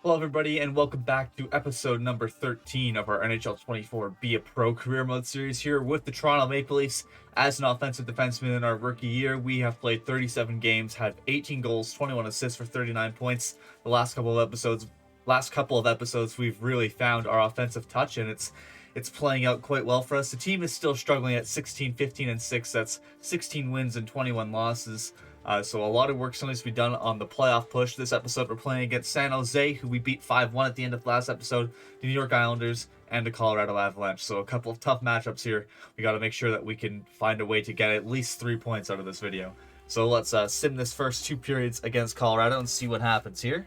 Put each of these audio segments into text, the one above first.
Hello everybody and welcome back to episode number 13 of our NHL 24 Be a Pro career mode series here with the Toronto Maple Leafs. As an offensive defenseman in our rookie year, we have played 37 games, had 18 goals, 21 assists for 39 points. The last couple of episodes we've really found our offensive touch, and it's playing out quite well for us. The team is still struggling at 16, 15, and 6. That's 16 wins and 21 losses. So a lot of work still needs to be done on the playoff push. This episode, we're playing against San Jose, who we beat 5-1 at the end of last episode, the New York Islanders, and the Colorado Avalanche. So a couple of tough matchups here. We got to make sure that we can find a way to get at least 3 points out of this video. So let's sim this first 2 periods against Colorado and see what happens here.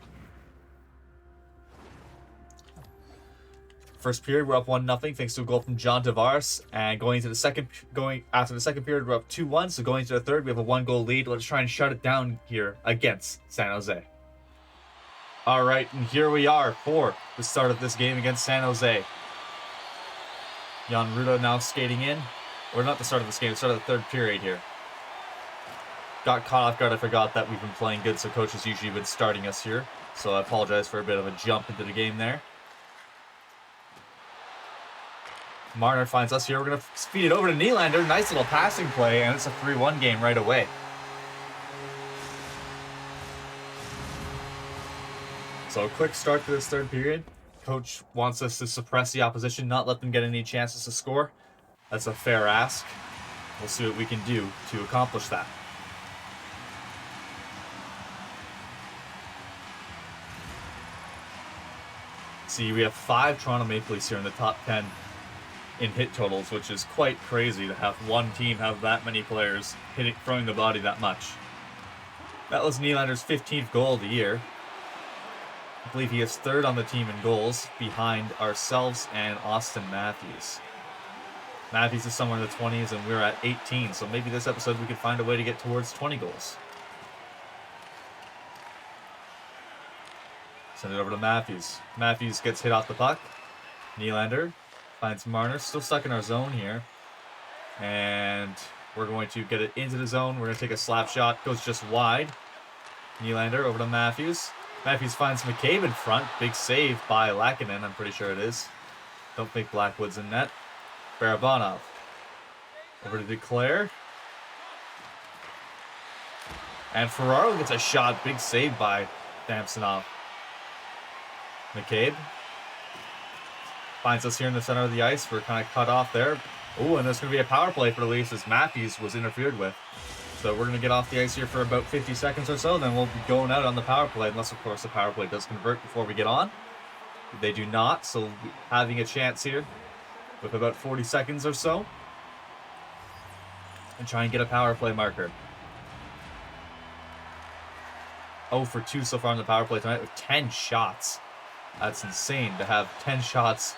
First period, we're up 1-0 thanks to a goal from John Tavares. And after the second period, we're up 2-1. So going into the third, we have a 1-goal lead. Let's try and shut it down here against San Jose. All right, and here we are for the start of this game against San Jose. Jan Rutta now skating in. Or not the start of this game, the start of the third period here. Got caught off guard. I forgot that we've been playing good, so coach has usually been starting us here. So I apologize for a bit of a jump into the game there. Marner finds us here. We're going to feed it over to Nylander. Nice little passing play, and it's a 3-1 game right away. So a quick start to this third period. Coach wants us to suppress the opposition, not let them get any chances to score. That's a fair ask. We'll see what we can do to accomplish that. See, we have 5 Toronto Maple Leafs here in the top 10 in hit totals, which is quite crazy to have one team have that many players throwing the body that much. That was Nylander's 15th goal of the year. I believe he is 3rd on the team in goals, behind ourselves and Austin Matthews. Matthews is somewhere in the 20s, and we're at 18, so maybe this episode we could find a way to get towards 20 goals. Send it over to Matthews. Matthews gets hit off the puck. Nylander finds Marner, still stuck in our zone here. And we're going to get it into the zone. We're going to take a slap shot. Goes just wide. Nylander over to Matthews. Matthews finds McCabe in front. Big save by Lackinen, I'm pretty sure it is. Don't think Blackwood's in net. Barabanov. Over to Duclair. And Ferraro gets a shot. Big save by Samsonov. McCabe finds us here in the center of the ice. We're kind of cut off there. Oh, and there's going to be a power play for the Leafs as Matthews was interfered with. So we're going to get off the ice here for about 50 seconds or so. Then we'll be going out on the power play, unless, of course, the power play does convert before we get on. They do not, so having a chance here with about 40 seconds or so. And try and get a power play marker. 0 for 2 so far on the power play tonight with 10 shots. That's insane to have 10 shots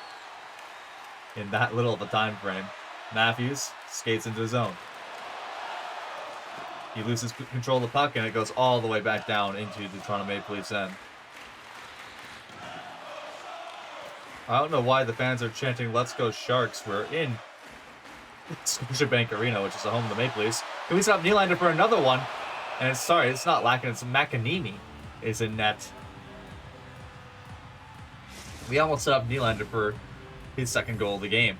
in that little of a time frame. Matthews skates into the zone. He loses control of the puck, and it goes all the way back down into the Toronto Maple Leafs end. I don't know why the fans are chanting, "Let's go Sharks." We're in Scotiabank Arena, which is the home of the Maple Leafs. Can we stop Nylander for another one? And it's not Lackinen, it's McAnimi is in net. We almost set up Nylander for his 2nd goal of the game.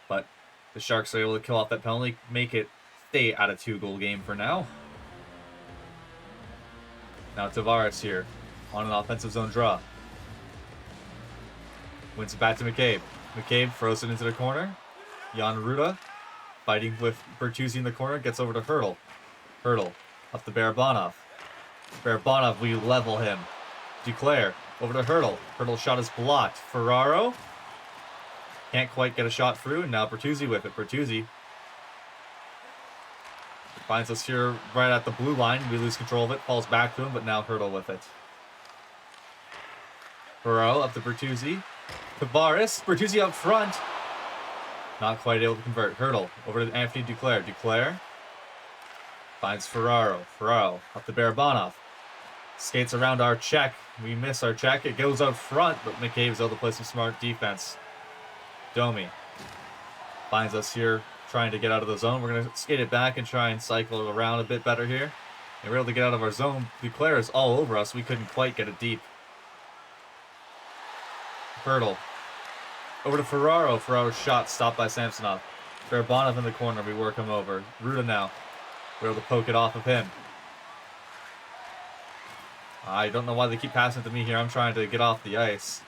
But the Sharks are able to kill off that penalty, make it stay at a 2-goal game for now. Now Tavares here on an offensive zone draw. Wins it back to McCabe. McCabe throws it into the corner. Jan Rutta fighting with Bertuzzi in the corner, gets over to Hurdle. Hurdle up to Barabanov. Barabanov, we level him. Duclair over to Hurdle. Hurdle's shot is blocked. Ferraro can't quite get a shot through, and now Bertuzzi with it. Bertuzzi finds us here right at the blue line. We lose control of it, falls back to him, but now Hurdle with it. Ferraro up to Bertuzzi. Tavares, Bertuzzi up front. Not quite able to convert. Hurdle over to Anthony Duclair. Duclair finds Ferraro. Ferraro up to Barabanov. Skates around our check. We miss our check. It goes out front, but McCabe's able to play some smart defense. Domi finds us here trying to get out of the zone. We're going to skate it back and try and cycle around a bit better here. And we're able to get out of our zone. Duclair is all over us. We couldn't quite get it deep. Hurdle. Over to Ferraro. Ferraro's shot stopped by Samsonov. Barabanov in the corner. We work him over. Ruda now. We're able to poke it off of him. I don't know why they keep passing it to me here. I'm trying to get off the ice.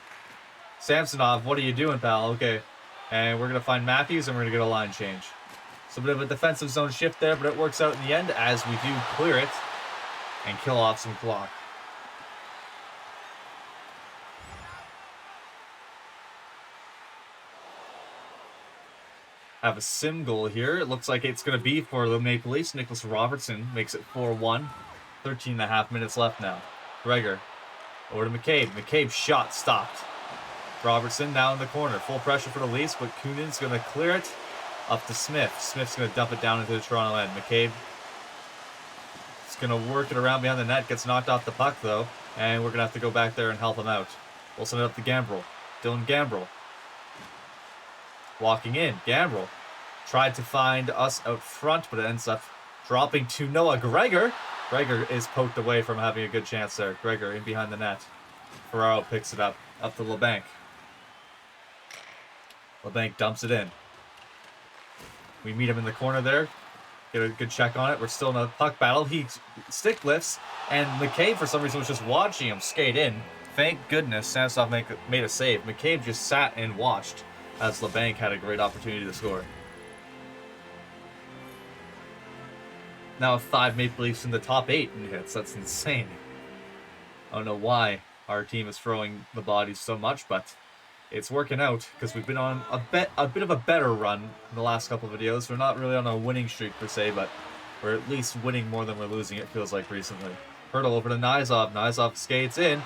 Samsonov, what are you doing, pal? Okay. And we're going to find Matthews, and we're going to get a line change. So a bit of a defensive zone shift there, but it works out in the end as we do clear it and kill off some clock. Have a sim goal here. It looks like it's going to be for the Maple Leafs. Nicholas Robertson makes it 4-1. 13.5 minutes left now. Gregor. Over to McCabe. McCabe's shot stopped. Robertson down in the corner. Full pressure for the Leafs, but Kunin's going to clear it up to Smith. Smith's going to dump it down into the Toronto end. McCabe is going to work it around behind the net. Gets knocked off the puck, though, and we're going to have to go back there and help him out. We'll send it up to Gambrell. Dylan Gambrell. Walking in. Gambrell tried to find us out front, but it ends up dropping to Noah Gregor. Gregor is poked away from having a good chance there. Gregor in behind the net. Ferraro picks it up to LeBanc. LeBanc dumps it in. We meet him in the corner there. Get a good check on it. We're still in a puck battle. He stick lifts, and McCabe, for some reason, was just watching him skate in. Thank goodness Samsonov made a save. McCabe just sat and watched as LeBanc had a great opportunity to score. Now 5 Maple Leafs in the top 8 in hits. That's insane. I don't know why our team is throwing the bodies so much, but it's working out because we've been on a bit of a better run in the last couple of videos. We're not really on a winning streak per se, but we're at least winning more than we're losing, it feels like, recently. Hurdle over to Nizov. Nizov skates in.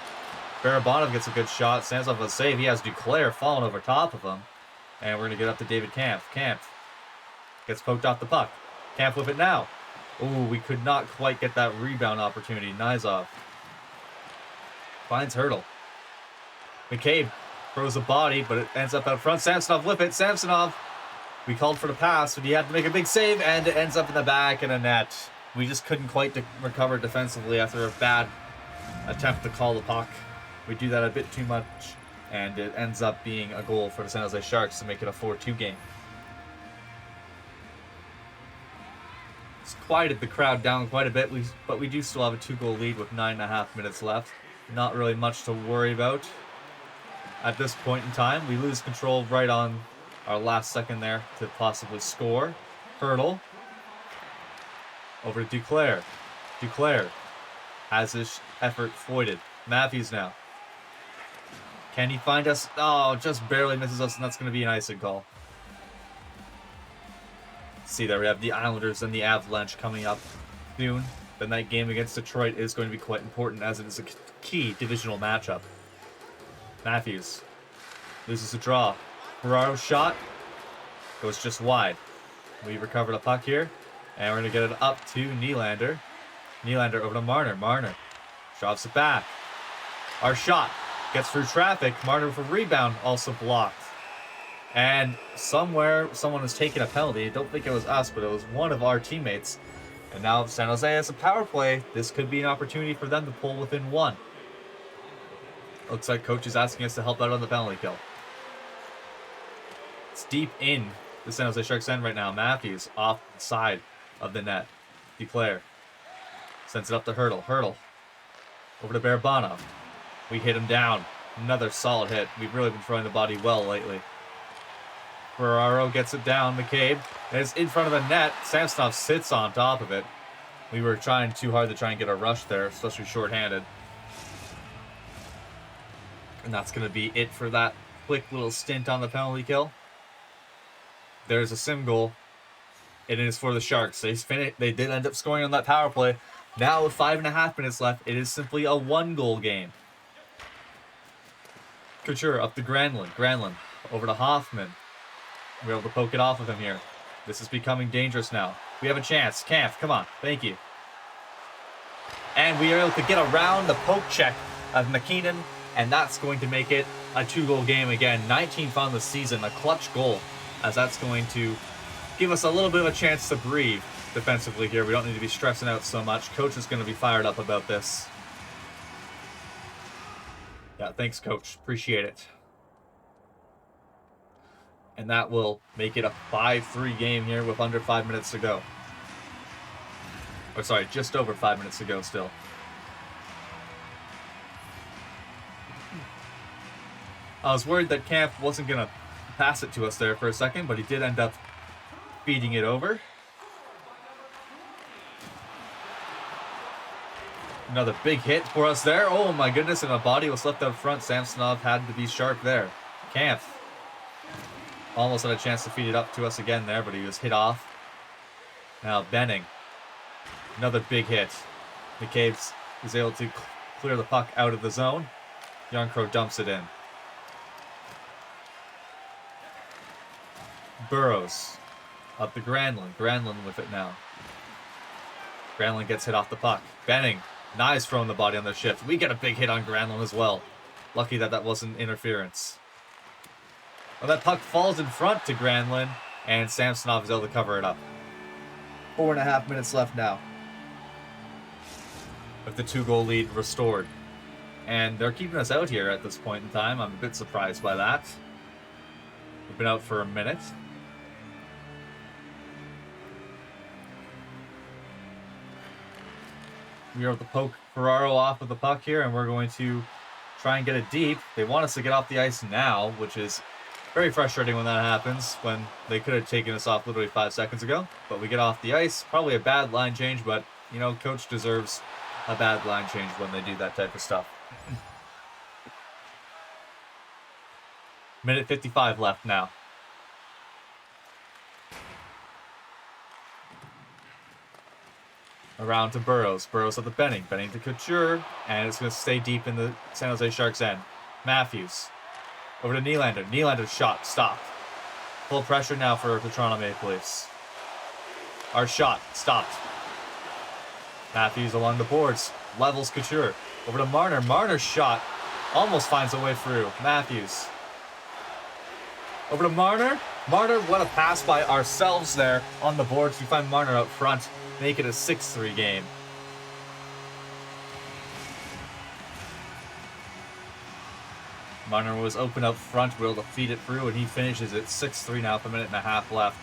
Barabanov gets a good shot. Samsonov a save. He has Duclair falling over top of him. And we're going to get up to David Kampf. Kampf gets poked off the puck. Kampf with it now. Ooh, we could not quite get that rebound opportunity. Nizov finds Hurdle. McCabe throws a body, but it ends up out front. Samsonov with it. Samsonov, we called for the pass, but he had to make a big save, and it ends up in the back in a net. We just couldn't quite recover defensively after a bad attempt to call the puck. We do that a bit too much, and it ends up being a goal for the San Jose Sharks to make it a 4-2 game. It's quieted the crowd down quite a bit, but we do still have a 2-goal lead with 9.5 minutes left. Not really much to worry about at this point in time. We lose control right on our last second there to possibly score. Hurdle. Over to Duclair. Duclair has his effort foiled. Matthews now. Can he find us? Oh, just barely misses us, and that's going to be an icing call. See there, we have the Islanders and the Avalanche coming up soon. The night game against Detroit is going to be quite important as it is a key divisional matchup. Matthews loses a draw. Ferraro's shot goes just wide. We recovered a puck here, and we're going to get it up to Nylander. Nylander over to Marner. Marner drops it back. Our shot gets through traffic. Marner with a rebound, also blocked. And somewhere, someone was taking a penalty. I don't think it was us, but it was one of our teammates. And now San Jose has a power play. This could be an opportunity for them to pull within 1. Looks like coach is asking us to help out on the penalty kill. It's deep in the San Jose Sharks end right now. Matthews off the side of the net. Duclair sends it up to Hurdle. Hurdle over to Barabanov. We hit him down. Another solid hit. We've really been throwing the body well lately. Ferraro gets it down. McCabe. And it's in front of the net. Samsonov sits on top of it. We were trying too hard to try and get a rush there, especially shorthanded. And that's going to be it for that quick little stint on the penalty kill. There's a sim goal. It is for the Sharks. They did end up scoring on that power play. Now with 5.5 minutes left, it is simply a 1-goal game. Couture up to Granlund. Granlund over to Hoffman. We're able to poke it off of him here. This is becoming dangerous now. We have a chance. Kampf, come on. Thank you. And we are able to get around the poke check of McKinnon, and that's going to make it a 2-goal game again. 19th on the season, a clutch goal, as that's going to give us a little bit of a chance to breathe defensively here. We don't need to be stressing out so much. Coach is going to be fired up about this. Yeah, thanks, Coach. Appreciate it. And that will make it a 5-3 game here with under 5 minutes to go. Oh, sorry, just over 5 minutes to go still. I was worried that Camp wasn't going to pass it to us there for a second, but he did end up feeding it over. Another big hit for us there. Oh my goodness, and a body was left out front. Samsonov had to be sharp there. Camp almost had a chance to feed it up to us again there, but he was hit off. Now Benning. Another big hit. McCabe is able to clear the puck out of the zone. Yarncrow dumps it in. Burrows up to Granlund. Granlund with it now. Granlund gets hit off the puck. Benning. Nice throwing the body on the shift. We get a big hit on Granlund as well. Lucky that that wasn't interference. Well, that puck falls in front to Granlund, and Samsonov is able to cover it up. 4.5 minutes left now, with the 2-goal lead restored. And they're keeping us out here at this point in time. I'm a bit surprised by that. We've been out for a minute. We are able to poke Ferraro off of the puck here, and we're going to try and get it deep. They want us to get off the ice now, which is very frustrating when that happens, when they could have taken us off literally 5 seconds ago. But we get off the ice. Probably a bad line change, but, you know, coach deserves a bad line change when they do that type of stuff. Minute 55 left now. Around to Burrows. Burrows at the Benning. Benning to Couture. And it's going to stay deep in the San Jose Sharks' end. Matthews. Over to Nylander. Nylander's shot. Stopped. Full pressure now for the Toronto Maple Leafs. Our shot. Stopped. Matthews along the boards. Levels Couture. Over to Marner. Marner's shot almost finds a way through. Matthews. Over to Marner. Marner, what a pass by ourselves there on the boards. We find Marner out front. Make it a 6-3 game. Marner was open up front, we were able to feed it through, and he finishes it 6-3 now with 1.5 minutes left.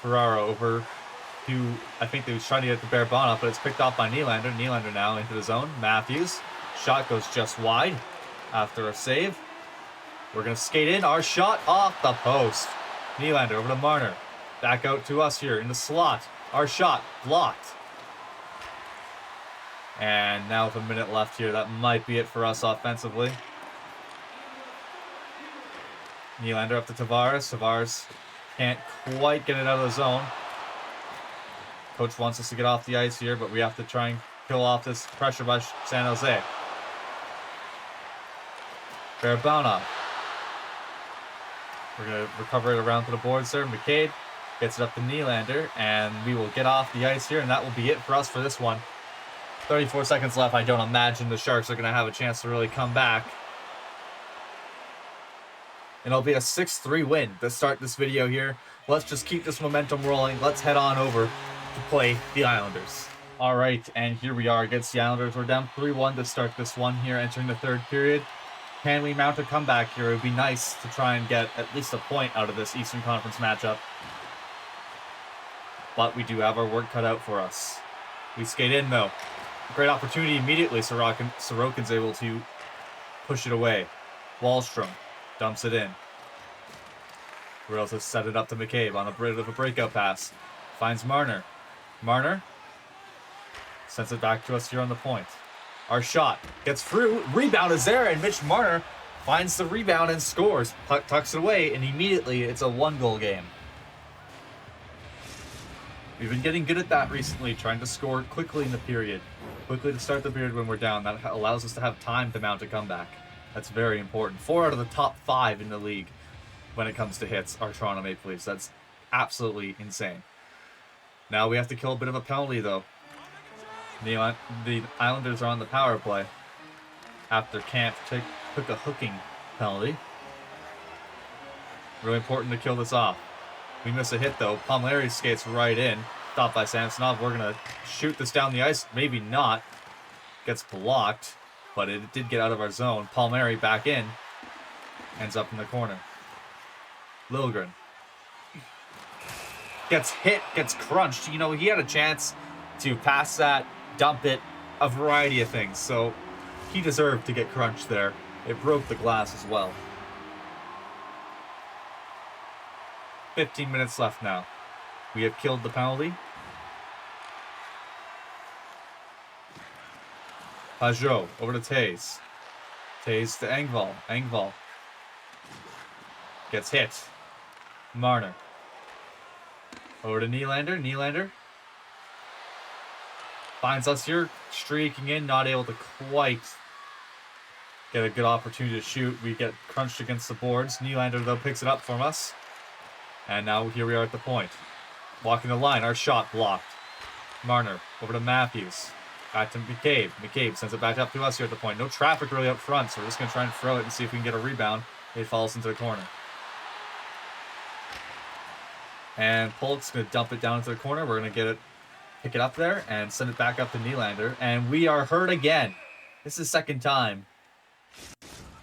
Ferraro over to, I think they was trying to get the Barabana, but it's picked off by Nylander. Nylander now into the zone. Matthews. Shot goes just wide after a save. We're going to skate in. Our shot off the post. Nylander over to Marner. Back out to us here in the slot. Our shot blocked. And now with 1 minute left here, that might be it for us offensively. Nylander up to Tavares. Tavares can't quite get it out of the zone. Coach wants us to get off the ice here, but we have to try and kill off this pressure by San Jose. Barabana. We're going to recover it around to the boards there. McCabe gets it up to Nylander, and we will get off the ice here, and that will be it for us for this one. 34 seconds left. I don't imagine the Sharks are going to have a chance to really come back. And it'll be a 6-3 win to start this video here. Let's just keep this momentum rolling. Let's head on over to play the Islanders. All right, and here we are against the Islanders. We're down 3-1 to start this one here, entering the third period. Can we mount a comeback here? It would be nice to try and get at least a point out of this Eastern Conference matchup. But we do have our work cut out for us. We skate in, though. Great opportunity immediately. Sorokin's able to push it away. Wahlstrom dumps it in. We're able to set it up to McCabe on a bit of a breakout pass. Finds Marner. Marner sends it back to us here on the point. Our shot gets through. Rebound is there, and Mitch Marner finds the rebound and scores. Puck tucks it away, and immediately it's a 1-goal game. We've been getting good at that recently, trying to score quickly in the period. Quickly to start the period when we're down. That allows us to have time to mount a comeback. That's very important. 4 out of the top 5 in the league when it comes to hits are Toronto Maple Leafs. That's absolutely insane. Now we have to kill a bit of a penalty, though. The Islanders are on the power play after Camp took a hooking penalty. Really important to kill this off. We miss a hit, though. Palmieri skates right in. Stopped by Samsonov. We're going to shoot this down the ice. Maybe not. Gets blocked, but it did get out of our zone. Palmieri back in. Ends up in the corner. Liljegren. Gets hit, gets crunched. You know, he had a chance to pass that, dump it, a variety of things. So he deserved to get crunched there. It broke the glass as well. 15 minutes left now. We have killed the penalty. Pajot over to Taze. Taze to Engvall. Engvall gets hit. Marner. Over to Nylander. Nylander finds us here, streaking in, not able to quite get a good opportunity to shoot. We get crunched against the boards. Nylander, though, picks it up from us. And now here we are at the point. Walking the line, our shot blocked. Marner over to Matthews. Back to McCabe. McCabe sends it back up to us here at the point. No traffic really up front, so we're just going to try and throw it and see if we can get a rebound. It falls into the corner. And Polk's going to dump it down into the corner. We're going to pick it up there and send it back up to Nylander. And we are hurt again. This is the second time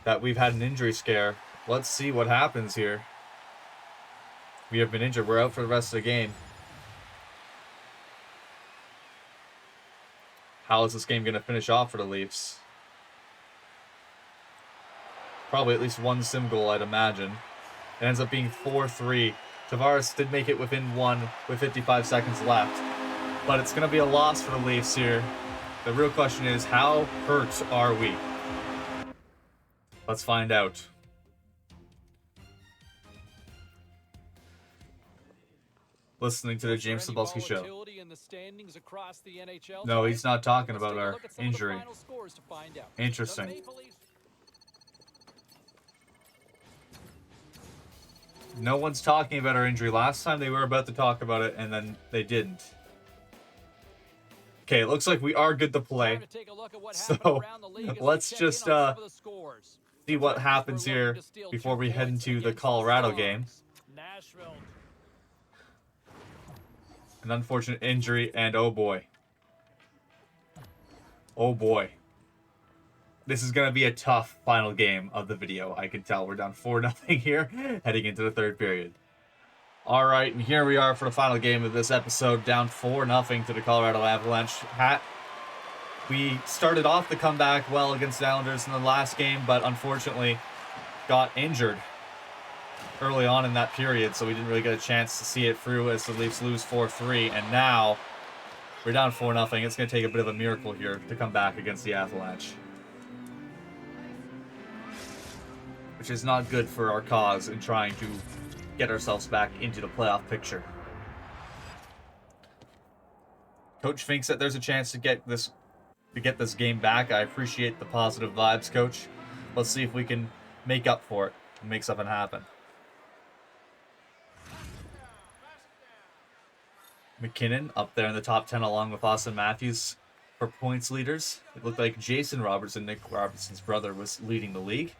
that we've had an injury scare. Let's see what happens here. We have been injured. We're out for the rest of the game. How is this game going to finish off for the Leafs? Probably at least one sim goal, I'd imagine. It ends up being 4-3. Tavares did make it within one with 55 seconds left. But it's going to be a loss for the Leafs here. The real question is, how hurt are we? Let's find out. Listening to the James Cebulski Show. No, he's not talking about our injury. Interesting. No one's talking about our injury. Last time they were about to talk about it, and then they didn't. Okay, it looks like we are good to play. So let's just see what happens here before we head into the Colorado game. An unfortunate injury, and oh boy. Oh boy. This is going to be a tough final game of the video. I can tell we're down 4-0 here, heading into the third period. All right, and here we are for the final game of this episode, down 4-0 to the Colorado Avalanche. We started off the comeback well against the Islanders in the last game, but unfortunately got injured early on in that period, so we didn't really get a chance to see it through as the Leafs lose 4-3, and now we're down 4-0. It's going to take a bit of a miracle here to come back against the Avalanche, which is not good for our cause in trying to get ourselves back into the playoff picture. Coach thinks that there's a chance to get this game back. I appreciate the positive vibes, Coach. Let's see if we can make up for it and make something happen. McKinnon up there in the top 10 along with Austin Matthews for points leaders. It looked like Jason Robertson, Nick Robertson's brother, was leading the league.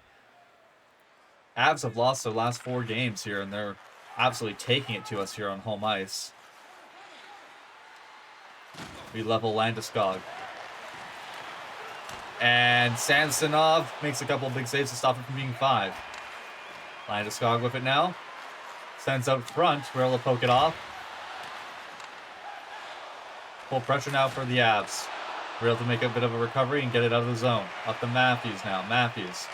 Avs have lost their last 4 games here, and they're absolutely taking it to us here on home ice. We level Landeskog. And Samsonov makes a couple of big saves to stop it from being 5. Landeskog with it now. Sends out front. We're able to poke it off. Full pressure now for the Avs. We're able to make a bit of a recovery and get it out of the zone. Up to Matthews now. Matthews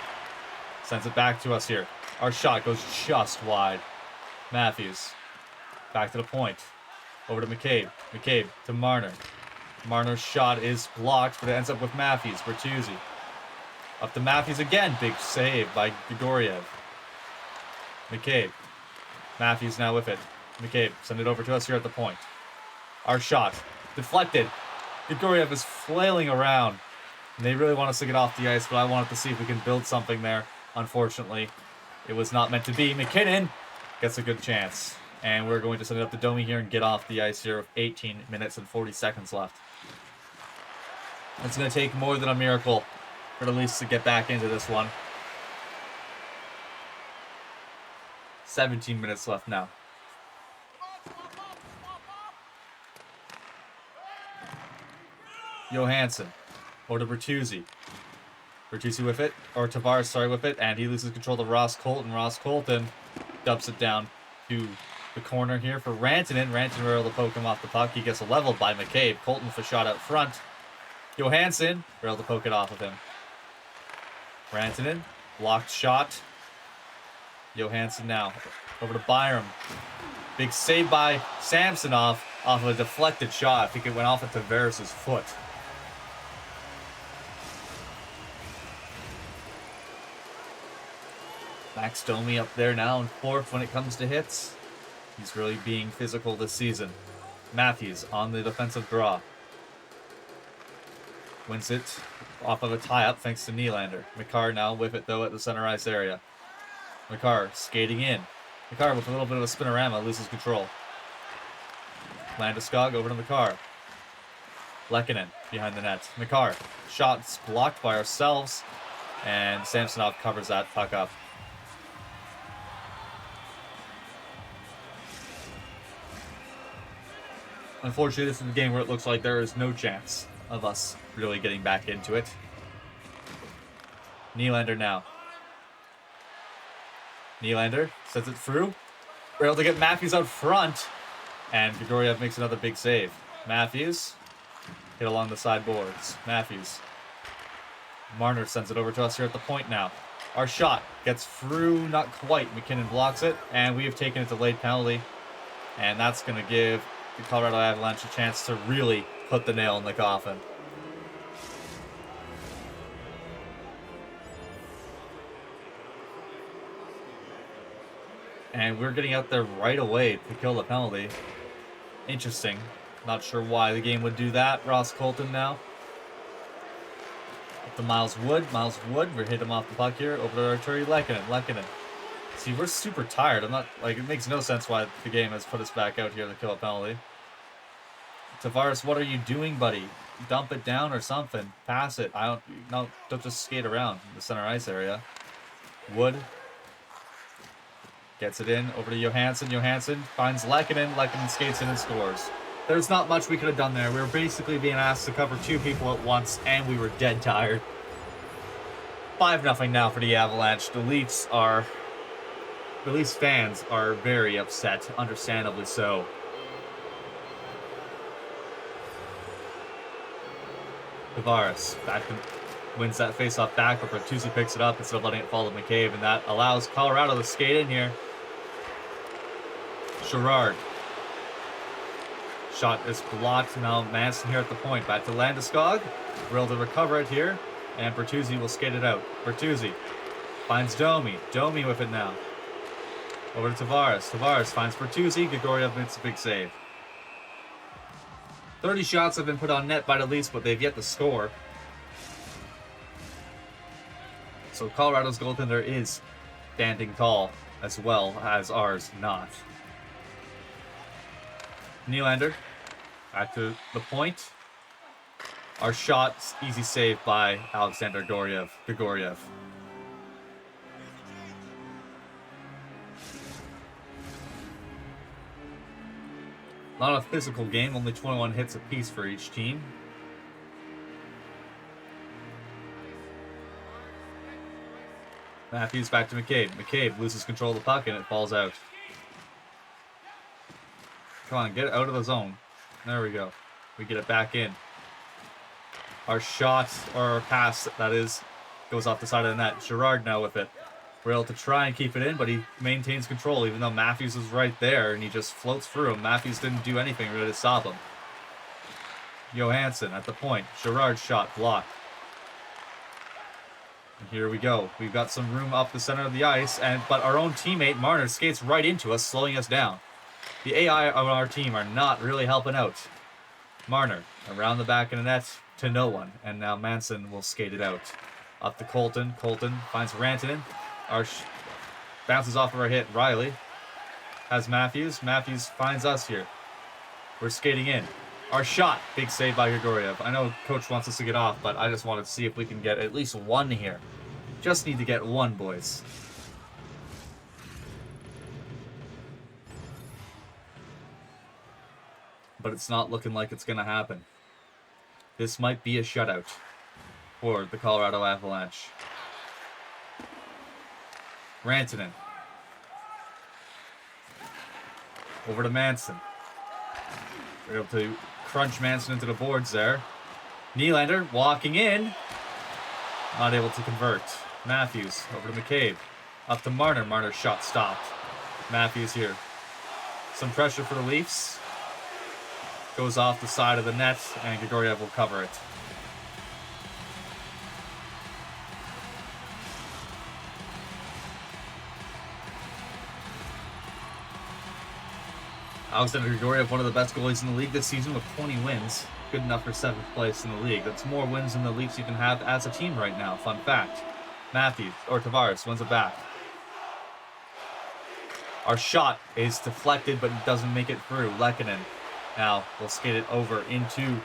sends it back to us here. Our shot goes just wide. Matthews back to the point. Over to McCabe. McCabe to Marner. Marner's shot is blocked, but it ends up with Matthews. Bertuzzi. Up to Matthews again. Big save by Grigoriev. McCabe. Matthews now with it. McCabe, send it over to us here at the point. Our shot. Deflected. Grigoriev is flailing around. And they really want us to get off the ice, but I wanted to see if we can build something there. Unfortunately, it was not meant to be. McKinnon gets a good chance. And we're going to send it up to Domi here and get off the ice here with 18 minutes and 40 seconds left. It's going to take more than a miracle for the Leafs to get back into this one. 17 minutes left now. Johansson. Over to Bertuzzi. Bertuzzi with it. Or Tavares, sorry, with it. And he loses control to Ross Colton. Ross Colton dumps it down to the corner here for Rantanen. Rantanen were able to poke him off the puck. He gets leveled by McCabe. Colton with a shot out front. Johansson were able to poke it off of him. Rantanen. Blocked shot. Johansson now. Over to Byram. Big save by Samsonov off of a deflected shot. I think it went off of Tavares' foot. Max Domi up there now in fourth when it comes to hits. He's really being physical this season. Matthews on the defensive draw. Wins it off of a tie-up thanks to Nylander. Makar now with it though at the center ice area. Makar skating in. Makar with a little bit of a spinorama loses control. Landeskog over to Makar. Lehkonen behind the net. Makar. Shots blocked by ourselves. And Samsonov covers that puck up. Unfortunately, this is a game where it looks like there is no chance of us really getting back into it. Nylander now. Nylander sends it through. We're able to get Matthews out front. And Grigoriev makes another big save. Matthews hit along the side boards. Matthews. Marner sends it over to us here at the point now. Our shot gets through, not quite. McKinnon blocks it. And we have taken a delayed penalty. And that's going to give the Colorado Avalanche a chance to really put the nail in the coffin. And we're getting out there right away to kill the penalty. Interesting. Not sure why the game would do that. Ross Colton now. Up to Miles Wood. Miles Wood. We hit him off the puck here. Over to Arturi Lehkonen. Lehkonen. See, we're super tired. I'm not, like, it makes no sense why the game has put us back out here to kill a penalty. Tavares, what are you doing, buddy? Dump it down or something. Pass it. Don't just skate around the center ice area. Wood. Gets it in. Over to Johansson. Johansson finds Lehkonen. Lehkonen skates in and scores. There's not much we could have done there. We were basically being asked to cover two people at once, and we were dead tired. 5-0 now for the Avalanche. The Leafs fans are very upset, understandably so. Tavares wins that faceoff back, but Bertuzzi picks it up instead of letting it fall to McCabe, and that allows Colorado to skate in here. Gerard. Shot is blocked. Now Manson here at the point. Back to Landeskog. We're able to recover it here, and Bertuzzi will skate it out. Bertuzzi finds Domi. Domi with it now. Over to Tavares. Tavares finds Bertuzzi. Grigoriev makes a big save. 30 shots have been put on net by the Leafs, but they've yet to score. So Colorado's goaltender is standing tall, as well as ours not. Nylander, back to the point. Our shot, easy save by Alexander Grigoriev. Not a physical game, only 21 hits apiece for each team. Matthews back to McCabe. McCabe loses control of the puck and it falls out. Come on, get it out of the zone. There we go. We get it back in. Our shot, or our pass, that is, goes off the side of the net. Gerard now with it. We're able to try and keep it in, but he maintains control, even though Matthews is right there, and he just floats through him. Matthews didn't do anything really to stop him. Johansson at the point. Gerard's shot blocked. And here we go. We've got some room up the center of the ice, but our own teammate, Marner, skates right into us, slowing us down. The AI of our team are not really helping out. Marner around the back of the net to no one, and now Manson will skate it out. Up to Colton. Colton finds Rantanen. Bounces off of our hit. Riley has Matthews. Matthews finds us here. We're skating in. Our shot. Big save by Grigoriev. I know coach wants us to get off, but I just wanted to see if we can get at least one here. Just need to get one, boys. But it's not looking like it's going to happen. This might be a shutout for the Colorado Avalanche. Rantanen. Over to Manson. We're able to crunch Manson into the boards there. Nylander walking in. Not able to convert. Matthews over to McCabe. Up to Marner. Marner's shot stopped. Matthews here. Some pressure for the Leafs. Goes off the side of the net, and Grigoriev will cover it. Alexander Grigoriev, one of the best goalies in the league this season with 20 wins. Good enough for 7th place in the league. That's more wins than the Leafs you can have as a team right now. Fun fact. Matthews, or Tavares, wins it back. Our shot is deflected, but it doesn't make it through. Lehkonen now will skate it over into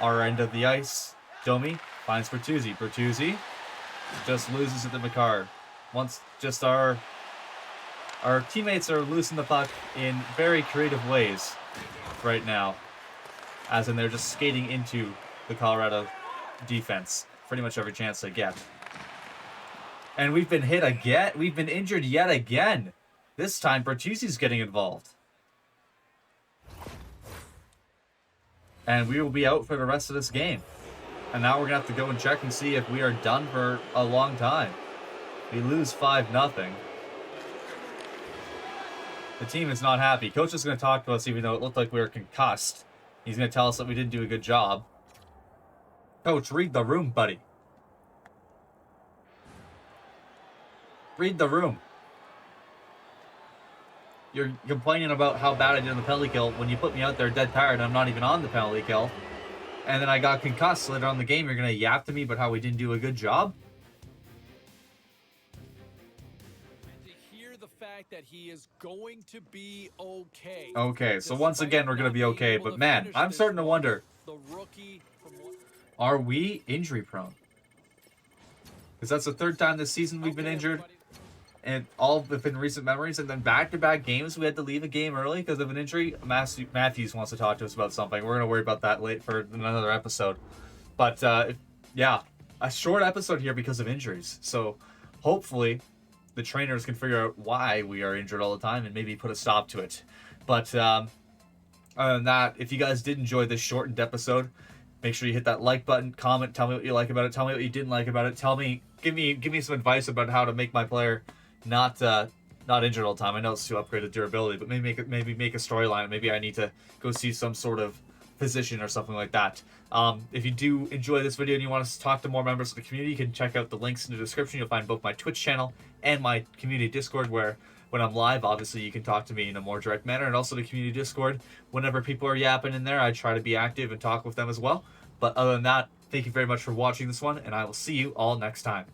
our end of the ice. Domi finds Bertuzzi. Bertuzzi just loses it to Makar. Once just our teammates are losing the puck in very creative ways right now. As in they're just skating into the Colorado defense pretty much every chance they get. And we've been hit again. We've been injured yet again. This time Bertuzzi's getting involved. And we will be out for the rest of this game. And now we're going to have to go and check and see if we are done for a long time. We lose 5-0. The team is not happy. Coach is going to talk to us even though it looked like we were concussed. He's going to tell us that we didn't do a good job. Coach, read the room, buddy. Read the room. You're complaining about how bad I did on the penalty kill when you put me out there dead tired and I'm not even on the penalty kill. And then I got concussed later on in the game. You're going to yap to me about how we didn't do a good job? That he is going to be okay. Okay, so once again, we're going to be okay. But man, I'm starting to wonder, are we injury prone? Because that's the 3rd time this season we've been injured. And all within recent memories. And then back-to-back games, we had to leave a game early because of an injury. Matthews wants to talk to us about something. We're going to worry about that late for another episode. But, yeah, a short episode here because of injuries. So, hopefully the trainers can figure out why we are injured all the time and maybe put a stop to it. But other than that, if you guys did enjoy this shortened episode, make sure you hit that like button, comment, tell me what you like about it, tell me what you didn't like about it, give me some advice about how to make my player not injured all the time. I know it's to upgrade the durability, but maybe make a storyline. Maybe I need to go see some sort of physician or something like that. If you do enjoy this video and you want us to talk to more members of the community, you can check out the links in the description. You'll find both my Twitch channel and my community Discord, where when I'm live, obviously you can talk to me in a more direct manner, and also the community Discord. Whenever people are yapping in there, I try to be active and talk with them as well. But other than that, thank you very much for watching this one, and I will see you all next time.